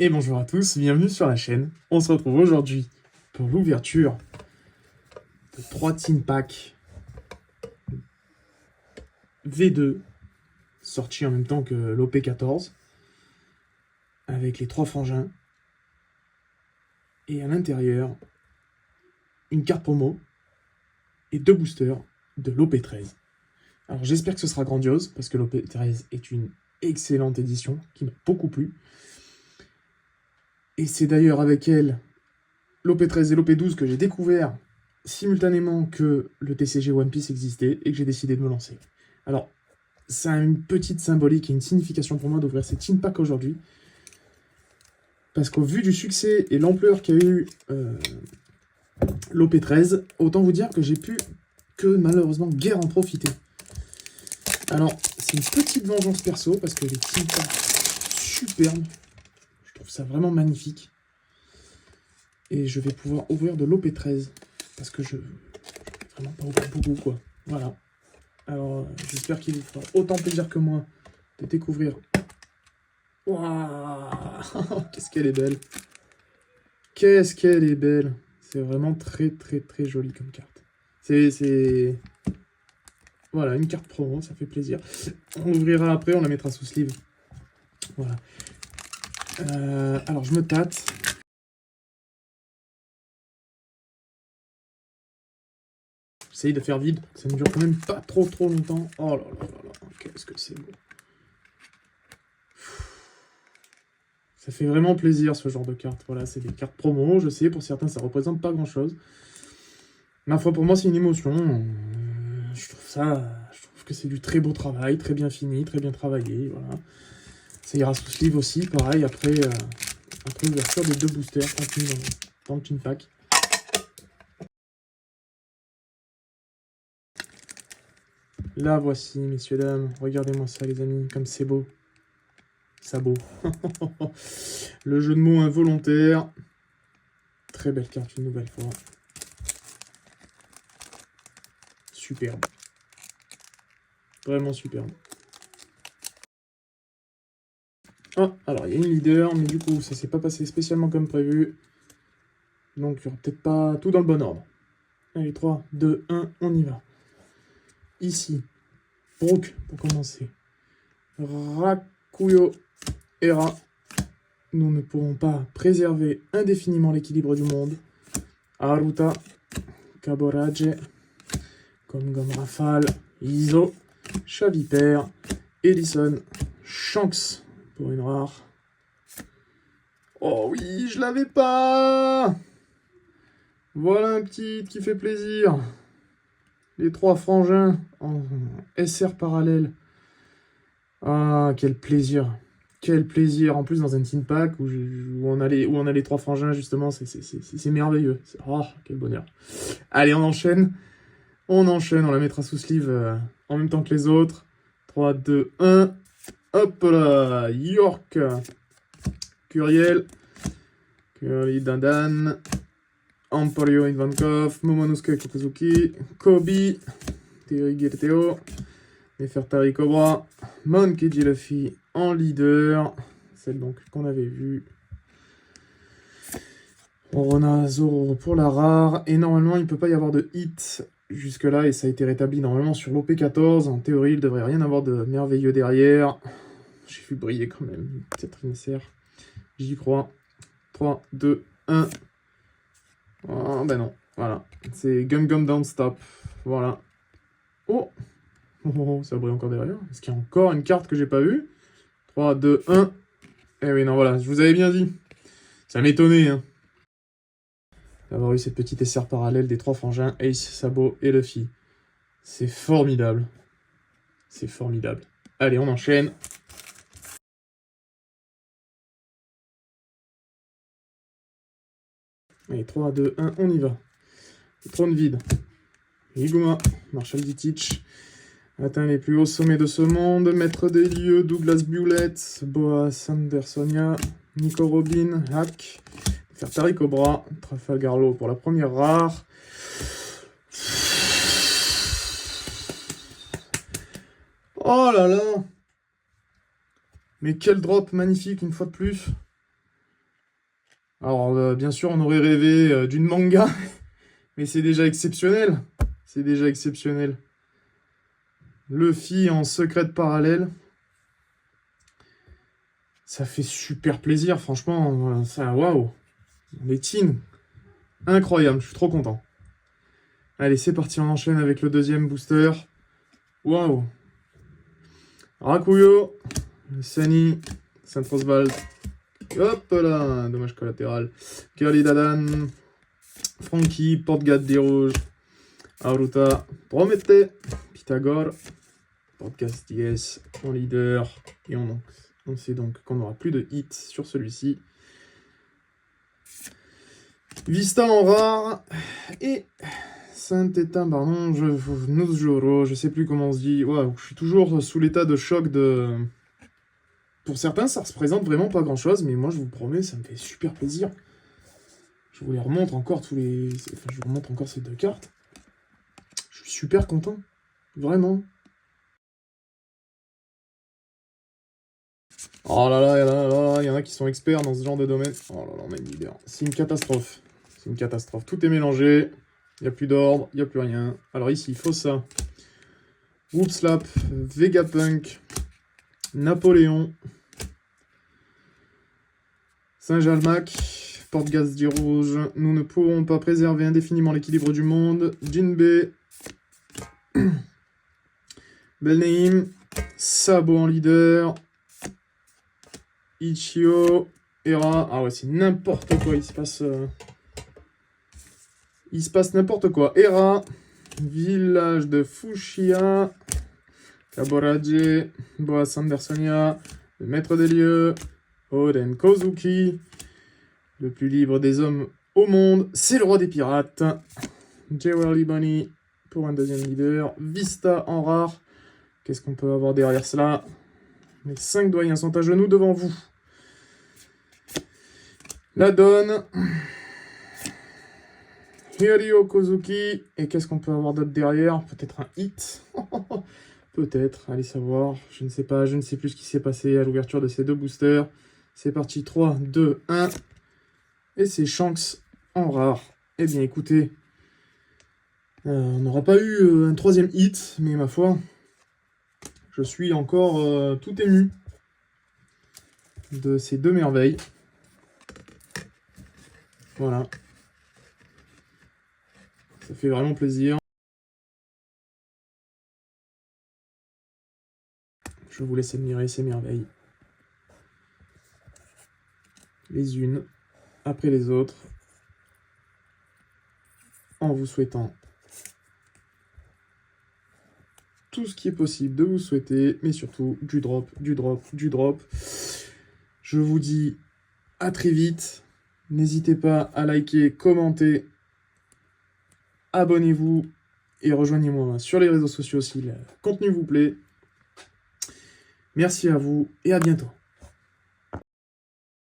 Et bonjour à tous, bienvenue sur la chaîne. On se retrouve aujourd'hui pour l'ouverture de 3 team packs V2 sortis en même temps que l'OP14 avec les 3 frangins et à l'intérieur une carte promo et 2 boosters de l'OP13. Alors j'espère que ce sera grandiose parce que l'OP13 est une excellente édition qui m'a beaucoup plu. Et c'est d'ailleurs avec elle, l'OP13 et l'OP12, que j'ai découvert simultanément que le TCG One Piece existait et que j'ai décidé de me lancer. Alors, ça a une petite symbolique et une signification pour moi d'ouvrir ces team packs aujourd'hui. Parce qu'au vu du succès et l'ampleur qu'a eu l'OP13, autant vous dire que j'ai pu que malheureusement guère en profiter. Alors, c'est une petite vengeance perso parce que les team packs superbes. Je trouve ça vraiment magnifique. Et je vais pouvoir ouvrir de l'OP13. Parce que je vraiment pas ouvrir beaucoup, quoi. Voilà. Alors, j'espère qu'il vous fera autant plaisir que moi de découvrir. Waouh, qu'est-ce qu'elle est belle. Qu'est-ce qu'elle est belle. C'est vraiment très, très, très joli comme carte. C'est... Voilà, une carte promo, ça fait plaisir. On l'ouvrira après, on la mettra sous sleeve. Voilà. Alors, je me tâte. J'essaye de faire vide, ça ne dure quand même pas trop longtemps. Oh là là là là, qu'est-ce que c'est beau. Ça fait vraiment plaisir ce genre de cartes. Voilà, c'est des cartes promo, je sais, pour certains ça représente pas grand-chose. Ma foi, pour moi, c'est une émotion. Je trouve que c'est du très beau travail, très bien fini, très bien travaillé. Voilà. Ça ira sous sleeve aussi, pareil, après l'ouverture des 2 boosters contenus dans le team pack. Là, voici, messieurs, dames. Regardez-moi ça, les amis, comme c'est beau. Sabot. Le jeu de mots involontaire. Très belle carte une nouvelle fois. Superbe. Vraiment superbe. Ah, alors il y a une leader, mais du coup ça s'est pas passé spécialement comme prévu. Donc il n'y aura peut-être pas tout dans le bon ordre. Allez, 3, 2, 1, on y va. Ici, Brook pour commencer. Rakuyo Era. Nous ne pourrons pas préserver indéfiniment l'équilibre du monde. Aruta, Kaborage, Gom Rafale, Iso, Chavipère, Ellison, Shanks pour une rare. Oh oui, je l'avais pas. Voilà un petit qui fait plaisir. Les 3 frangins en SR parallèle. Ah, quel plaisir. Quel plaisir. En plus, dans un team pack où on a les 3 frangins, justement, c'est merveilleux. Oh, quel bonheur. Allez, on enchaîne. On la mettra sous sleeve en même temps que les autres. 3, 2, 1. Hop là. York. Curiel. Curly Dandan. Emporio Ivankov. Momonosuke Kokozuki. Kobe. Terry Gerteo. Nefertari Cobra. Monkey D. Luffy en leader. Celle donc qu'on avait vue. Rona Zoro pour la rare. Et normalement, il ne peut pas y avoir de hit jusque-là. Et ça a été rétabli normalement sur l'OP14. En théorie, il ne devrait rien avoir de merveilleux derrière. J'ai vu briller quand même cette rincer. J'y crois. 3, 2, 1. Oh, ben non. Voilà. C'est Gum Gum Don't Stop. Voilà. Oh, oh, ça brille encore derrière. Est-ce qu'il y a encore une carte que j'ai pas vue? 3, 2, 1. Eh oui, non, voilà. Je vous avais bien dit. Ça m'étonnait, hein, d'avoir eu cette petite SR parallèle des 3 frangins, Ace, Sabot et Luffy. C'est formidable. C'est formidable. Allez, on enchaîne. Allez, 3, 2, 1, on y va. Le trône vide. Higuma, Marshall Ditich. Atteint les plus hauts sommets de ce monde. Maître des lieux, Douglas Bullet. Boas Andersonia. Nico Robin. Hack. Fertari Cobra. Trafalgarlo pour la première rare. Oh là là. Mais quel drop magnifique une fois de plus. Alors, bien sûr, on aurait rêvé d'une manga, mais c'est déjà exceptionnel. C'est déjà exceptionnel. Luffy en secret de parallèle. Ça fait super plaisir, franchement. Ça, waouh. Les teens. Incroyable, je suis trop content. Allez, c'est parti, on enchaîne avec le deuxième booster. Waouh. Rakuyo, Sunny, Saint-Oswald. Hop là, dommage collatéral. Curly Dadan, Frankie, Porte-Garde des Rouges, Aruta, Promete, Pythagore, Porte-Garde DS en leader. Et on sait donc qu'on n'aura plus de hits sur celui-ci. Vista en rare. Et Saint-Étain, pardon, Nozjoro, je sais plus comment on se dit. Ouais, je suis toujours sous l'état de choc de... Pour certains, ça représente vraiment pas grand-chose, mais moi, je vous promets, ça me fait super plaisir. Je vous les remontre encore tous les... Enfin, je vous remontre encore ces deux cartes. Je suis super content. Vraiment. Oh là là, il y en a qui sont experts dans ce genre de domaine. Oh là là, même leader. C'est une catastrophe. C'est une catastrophe. Tout est mélangé. Il n'y a plus d'ordre, il n'y a plus rien. Alors ici, il faut ça. Whoopslap, Vegapunk, Napoléon, Saint-Jalmac, Porte-Gaz du Rouge. Nous ne pourrons pas préserver indéfiniment l'équilibre du monde. Jinbei, Belneim, Sabo en leader, Ichio, Hera. Ah ouais, c'est n'importe quoi, il se passe n'importe quoi. Hera, Village de Fushia, Kaboraje, Boas Andersonia, le maître des lieux, Oden Kozuki, le plus libre des hommes au monde, c'est le roi des pirates. Jewelry Bunny pour un deuxième leader. Vista en rare. Qu'est-ce qu'on peut avoir derrière cela? Les 5 doyens sont à genoux devant vous. La donne. Hiryo Kozuki. Et qu'est-ce qu'on peut avoir d'autre derrière? Peut-être un hit. Peut-être, allez savoir. Je ne sais pas, je ne sais plus ce qui s'est passé à l'ouverture de ces deux boosters. C'est parti, 3, 2, 1. Et c'est Shanks en rare. Eh bien écoutez, on n'aura pas eu un troisième hit, mais ma foi, je suis encore tout ému de ces deux merveilles. Voilà. Ça fait vraiment plaisir. Je vous laisse admirer ces merveilles. Les unes après les autres. En vous souhaitant tout ce qui est possible de vous souhaiter, mais surtout du drop, du drop, du drop. Je vous dis à très vite. N'hésitez pas à liker, commenter, abonnez-vous et rejoignez-moi sur les réseaux sociaux si le contenu vous plaît. Merci à vous et à bientôt.